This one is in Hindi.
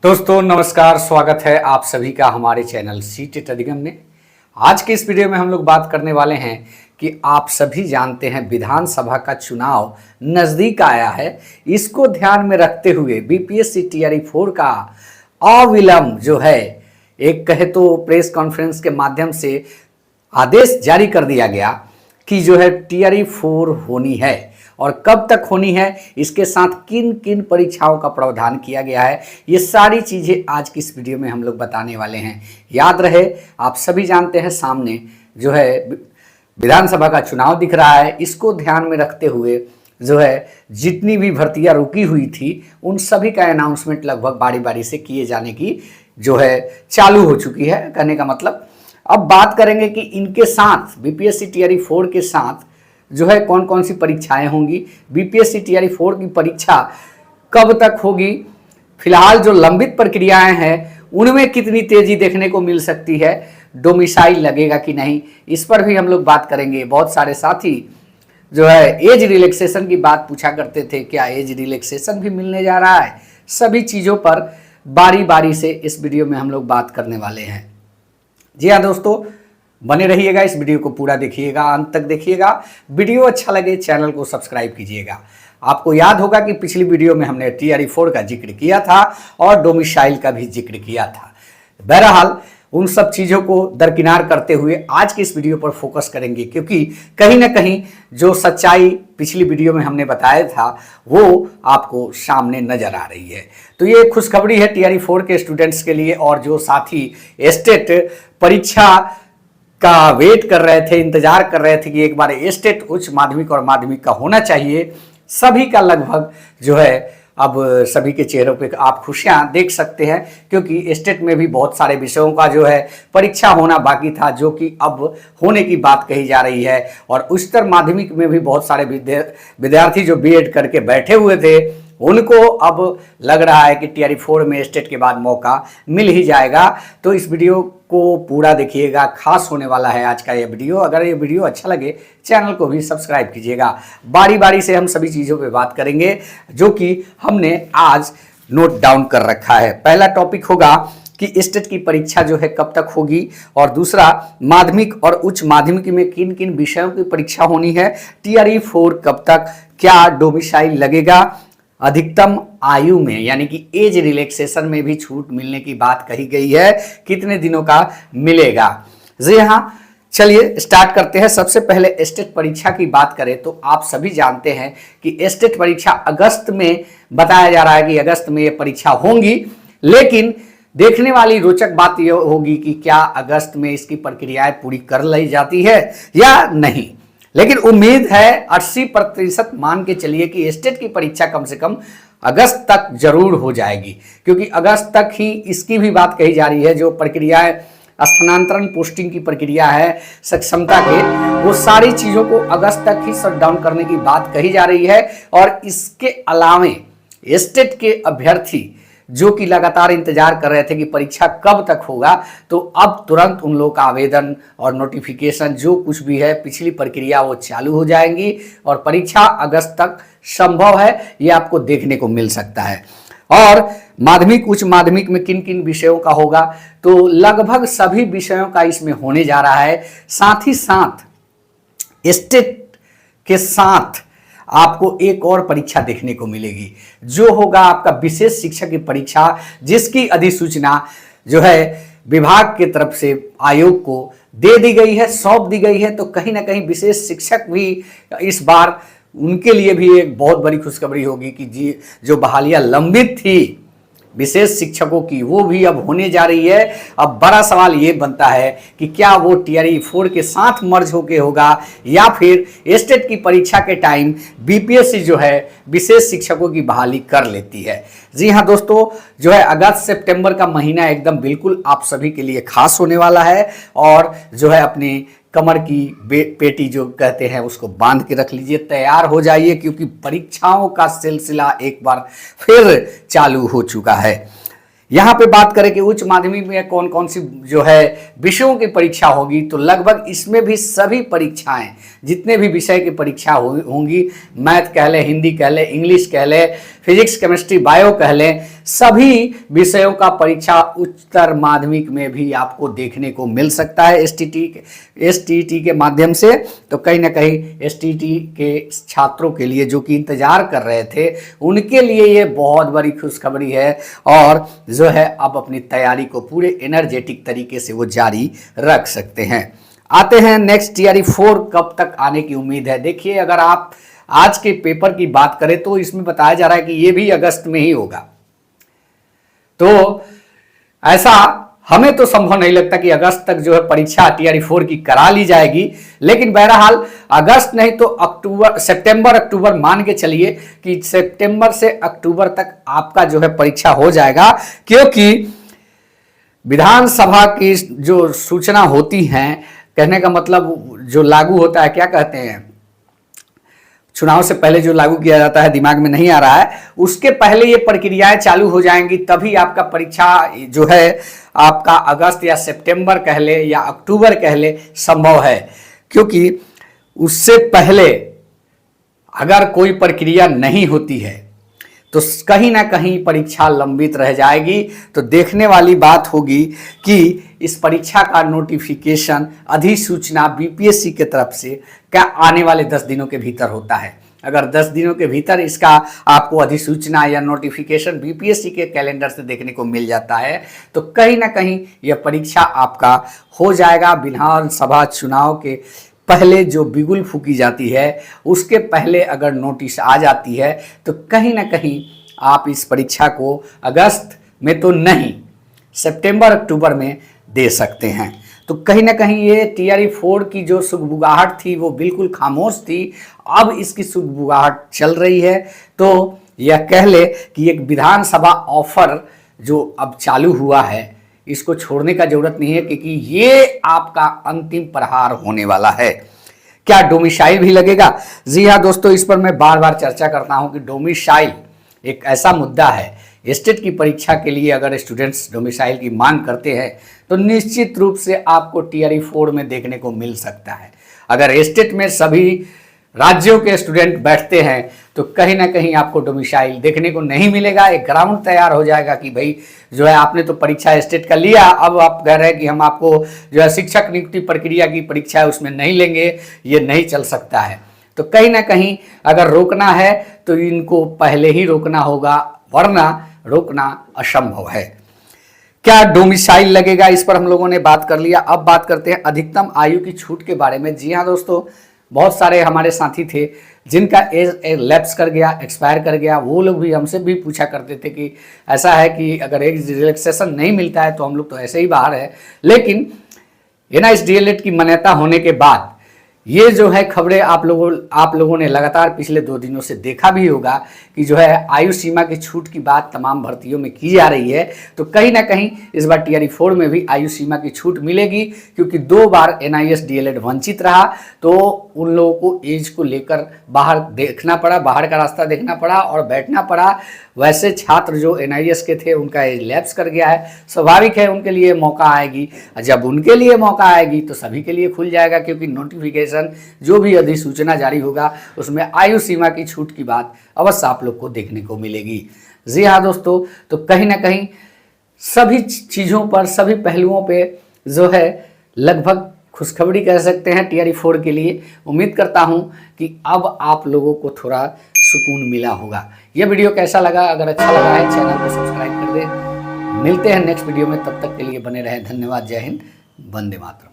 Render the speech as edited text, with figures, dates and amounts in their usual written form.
दोस्तों नमस्कार, स्वागत है आप सभी का हमारे चैनल सीटेट अधिगम में। आज के इस वीडियो में हम लोग बात करने वाले हैं कि आप सभी जानते हैं विधानसभा का चुनाव नज़दीक आया है। इसको ध्यान में रखते हुए बीपीएससी टीआरई 4 का अविलंब जो है, एक कहे तो प्रेस कॉन्फ्रेंस के माध्यम से आदेश जारी कर दिया गया कि जो है टीआरई 4 होनी है और कब तक होनी है, इसके साथ किन किन परीक्षाओं का प्रावधान किया गया है, ये सारी चीज़ें आज की इस वीडियो में हम लोग बताने वाले हैं। याद रहे, आप सभी जानते हैं सामने जो है विधानसभा का चुनाव दिख रहा है। इसको ध्यान में रखते हुए जो है जितनी भी भर्तियां रुकी हुई थी उन सभी का अनाउंसमेंट लगभग बारी बारी से किए जाने की जो है चालू हो चुकी है। कहने का मतलब अब बात करेंगे कि इनके साथ बीपीएससी टीआरई 4 के साथ जो है कौन कौन सी परीक्षाएं होंगी, बीपीएससी टीआरई 4 की परीक्षा कब तक होगी, फिलहाल जो लंबित प्रक्रियाएं हैं उनमें कितनी तेजी देखने को मिल सकती है, डोमिसाइल लगेगा कि नहीं, इस पर भी हम लोग बात करेंगे। बहुत सारे साथी जो है एज रिलैक्सेशन की बात पूछा करते थे, क्या एज रिलैक्सेशन भी मिलने जा रहा है, सभी चीज़ों पर बारी बारी से इस वीडियो में हम लोग बात करने वाले हैं। जी हाँ दोस्तों, बने रहिएगा, इस वीडियो को पूरा देखिएगा, अंत तक देखिएगा। वीडियो अच्छा लगे चैनल को सब्सक्राइब कीजिएगा। आपको याद होगा कि पिछली वीडियो में हमने टीआरई 4 का जिक्र किया था और डोमिसाइल का भी जिक्र किया था। बहरहाल उन सब चीज़ों को दरकिनार करते हुए आज की इस वीडियो पर फोकस करेंगे, क्योंकि कहीं ना कहीं जो सच्चाई पिछली वीडियो में हमने बताया था वो आपको सामने नजर आ रही है। तो ये खुशखबरी है टीआरई 4 के स्टूडेंट्स के लिए, और जो साथी स्टेट परीक्षा का वेट कर रहे थे, इंतजार कर रहे थे कि एक बार स्टेट उच्च माध्यमिक और माध्यमिक का होना चाहिए, सभी का लगभग जो है अब सभी के चेहरों पे आप खुशियां देख सकते हैं, क्योंकि स्टेट में भी बहुत सारे विषयों का जो है परीक्षा होना बाकी था, जो कि अब होने की बात कही जा रही है। और उच्चतर माध्यमिक में भी बहुत सारे विद्यार्थी जो बीएड करके बैठे हुए थे उनको अब लग रहा है कि टीआरई 4 में स्टेट के बाद मौका मिल ही जाएगा। तो इस वीडियो को पूरा देखिएगा, खास होने वाला है आज का ये वीडियो। अगर ये वीडियो अच्छा लगे चैनल को भी सब्सक्राइब कीजिएगा। बारी बारी से हम सभी चीज़ों पे बात करेंगे जो कि हमने आज नोट डाउन कर रखा है। पहला टॉपिक होगा कि स्टेट की परीक्षा जो है कब तक होगी, और दूसरा माध्यमिक और उच्च माध्यमिक में किन किन विषयों की परीक्षा होनी है, टीआरई 4 कब तक, क्या डोमिसाइल लगेगा, अधिकतम आयु में यानी कि एज रिलैक्सेशन में भी छूट मिलने की बात कही गई है, कितने दिनों का मिलेगा। जी हाँ, चलिए स्टार्ट करते हैं। सबसे पहले स्टेट परीक्षा की बात करें तो आप सभी जानते हैं कि स्टेट परीक्षा अगस्त में बताया जा रहा है कि अगस्त में ये परीक्षा होंगी, लेकिन देखने वाली रोचक बात यह होगी कि क्या अगस्त में इसकी प्रक्रियाएं पूरी कर ली जाती है या नहीं। लेकिन उम्मीद है 80% मान के चलिए कि स्टेट की परीक्षा कम से कम अगस्त तक जरूर हो जाएगी, क्योंकि अगस्त तक ही इसकी भी बात कही जा रही है। जो प्रक्रियाएं स्थानांतरण पोस्टिंग की प्रक्रिया है, सक्षमता के, वो सारी चीज़ों को अगस्त तक ही शट डाउन करने की बात कही जा रही है। और इसके अलावे स्टेट के अभ्यर्थी जो कि लगातार इंतजार कर रहे थे कि परीक्षा कब तक होगा, तो अब तुरंत उन लोगों का आवेदन और नोटिफिकेशन जो कुछ भी है पिछली प्रक्रिया वो चालू हो जाएंगी और परीक्षा अगस्त तक संभव है, ये आपको देखने को मिल सकता है। और माध्यमिक उच्च माध्यमिक में किन किन विषयों का होगा, तो लगभग सभी विषयों का इसमें होने जा रहा है। साथ ही साथ स्टेट के साथ आपको एक और परीक्षा देखने को मिलेगी, जो होगा आपका विशेष शिक्षक की परीक्षा, जिसकी अधिसूचना जो है विभाग की तरफ से आयोग को दे दी गई है, सौंप दी गई है। तो कहीं ना कहीं विशेष शिक्षक भी इस बार उनके लिए भी एक बहुत बड़ी खुशखबरी होगी कि जी जो बहालियां लंबित थी विशेष शिक्षकों की, वो भी अब होने जा रही है। अब बड़ा सवाल ये बनता है कि क्या वो टीआरई 4 के साथ मर्ज होके होगा या फिर स्टेट की परीक्षा के टाइम बीपीएससी जो है विशेष शिक्षकों की बहाली कर लेती है। जी हाँ दोस्तों, जो है अगस्त सितंबर का महीना एकदम बिल्कुल आप सभी के लिए खास होने वाला है, और जो है अपनी कमर की पेटी जो कहते हैं उसको बांध के रख लीजिए, तैयार हो जाइए, क्योंकि परीक्षाओं का सिलसिला एक बार फिर चालू हो चुका है। यहाँ पे बात करें कि उच्च माध्यमिक में कौन कौन सी जो है विषयों की परीक्षा होगी, तो लगभग इसमें भी सभी परीक्षाएं, जितने भी विषय की परीक्षा होंगी, मैथ कह लें, हिंदी कह लें, इंग्लिश कह लें, फिजिक्स केमिस्ट्री बायो कह लें, सभी विषयों का परीक्षा उच्चतर माध्यमिक में भी आपको देखने को मिल सकता है एसटीईटी के माध्यम से। तो कहीं ना कहीं एसटीईटी के छात्रों के लिए जो कि इंतजार कर रहे थे उनके लिए ये बहुत बड़ी खुशखबरी है और जो है अब अपनी तैयारी को पूरे एनर्जेटिक तरीके से वो जारी रख सकते हैं। आते हैं नेक्स्ट टीआरई 4 कब तक आने की उम्मीद है। देखिए, अगर आप आज के पेपर की बात करें तो इसमें बताया जा रहा है कि ये भी अगस्त में ही होगा। तो ऐसा हमें तो संभव नहीं लगता कि अगस्त तक जो है परीक्षा टीआरई 4 की करा ली जाएगी, लेकिन बहरहाल अगस्त नहीं तो अक्टूबर सितंबर अक्टूबर मान के चलिए कि सितंबर से अक्टूबर तक आपका जो है परीक्षा हो जाएगा, क्योंकि विधानसभा की जो सूचना होती है, कहने का मतलब जो लागू होता है, क्या कहते हैं, चुनाव से पहले जो लागू किया जाता है, दिमाग में नहीं आ रहा है, उसके पहले ये प्रक्रियाएं चालू हो जाएंगी, तभी आपका परीक्षा जो है आपका अगस्त या सितंबर कह ले या अक्टूबर कह ले संभव है। क्योंकि उससे पहले अगर कोई प्रक्रिया नहीं होती है तो कहीं ना कहीं परीक्षा लंबित रह जाएगी। तो देखने वाली बात होगी कि इस परीक्षा का नोटिफिकेशन अधिसूचना बीपीएससी की तरफ से क्या आने वाले 10 दिनों के भीतर होता है। अगर 10 दिनों के भीतर इसका आपको अधिसूचना या नोटिफिकेशन बीपीएससी के कैलेंडर से देखने को मिल जाता है तो कहीं ना कहीं यह परीक्षा आपका हो जाएगा। विधानसभा चुनाव के पहले जो बिगुल फूकी जाती है उसके पहले अगर नोटिस आ जाती है तो कहीं ना कहीं आप इस परीक्षा को अगस्त में तो नहीं, सितंबर अक्टूबर में दे सकते हैं। तो कहीं ना कहीं ये टीआरई 4 की जो सुगबुगाहट थी वो बिल्कुल खामोश थी, अब इसकी सुगबुगाहट चल रही है। तो यह कह ले कि एक विधानसभा ऑफर जो अब चालू हुआ है इसको छोड़ने का जरूरत नहीं है, क्योंकि ये आपका अंतिम प्रहार होने वाला है। क्या डोमिसाइल भी लगेगा? जी हाँ दोस्तों, इस पर मैं बार बार चर्चा करता हूं कि डोमिसाइल एक ऐसा मुद्दा है। स्टेट की परीक्षा के लिए अगर स्टूडेंट्स डोमिसाइल की मांग करते हैं तो निश्चित रूप से आपको टीआरई 4 में देखने को मिल सकता है। अगर स्टेट में सभी राज्यों के स्टूडेंट बैठते हैं तो कहीं ना कहीं आपको डोमिसाइल देखने को नहीं मिलेगा। एक ग्राउंड तैयार हो जाएगा कि भाई जो है आपने तो परीक्षा स्टेट का लिया, अब आप कह रहे हैं कि हम आपको जो है शिक्षक नियुक्ति प्रक्रिया की परीक्षा है उसमें नहीं लेंगे, ये नहीं चल सकता है। तो कहीं ना कहीं अगर रोकना है तो इनको पहले ही रोकना होगा, वरना रोकना असंभव है। क्या डोमिसाइल लगेगा, इस पर हम लोगों ने बात कर लिया। अब बात करते हैं अधिकतम आयु की छूट के बारे में। जी हाँ दोस्तों, बहुत सारे हमारे साथी थे जिनका एज लैप्स कर गया, एक्सपायर कर गया। वो लोग भी हमसे भी पूछा करते थे कि ऐसा है कि अगर एज रिलैक्सेशन नहीं मिलता है तो हम लोग तो ऐसे ही बाहर है। लेकिन एनआईएस डीएलएड की मान्यता होने के बाद ये जो है खबरें आप लोगों ने लगातार पिछले 2 दिनों से देखा भी होगा कि जो है आयु सीमा की छूट की बात तमाम भर्तियों में की जा रही है। तो कहीं ना कहीं इस बार टीआरई 4 में भी आयु सीमा की छूट मिलेगी, क्योंकि 2 बार एनआईएस डीएलएड वंचित रहा तो उन लोगों को एज को लेकर बाहर देखना पड़ा, बाहर का रास्ता देखना पड़ा और बैठना पड़ा। वैसे छात्र जो एनआईएस के थे उनका एज लैप्स कर गया है, स्वाभाविक है उनके लिए मौका आएगी। जब उनके लिए मौका आएगी तो सभी के लिए खुल जाएगा, क्योंकि नोटिफिकेशन जो भी अधिसूचना जारी होगा उसमें आयु सीमा की छूट की बात अवश्य आप लोग को देखने को मिलेगी। जी हाँ दोस्तों, तो कहीं ना कहीं सभी चीज़ों पर, सभी पहलुओं पे जो है लगभग खुशखबरी कह सकते हैं टीआरई 4 के लिए। उम्मीद करता हूं कि अब आप लोगों को थोड़ा सुकून मिला होगा। यह वीडियो कैसा लगा? अगर अच्छा लगा है चैनल को सब्सक्राइब कर दें। मिलते हैं नेक्स्ट वीडियो में, तब तक के लिए बने रहें। धन्यवाद। जय हिंद, वंदे मातरम।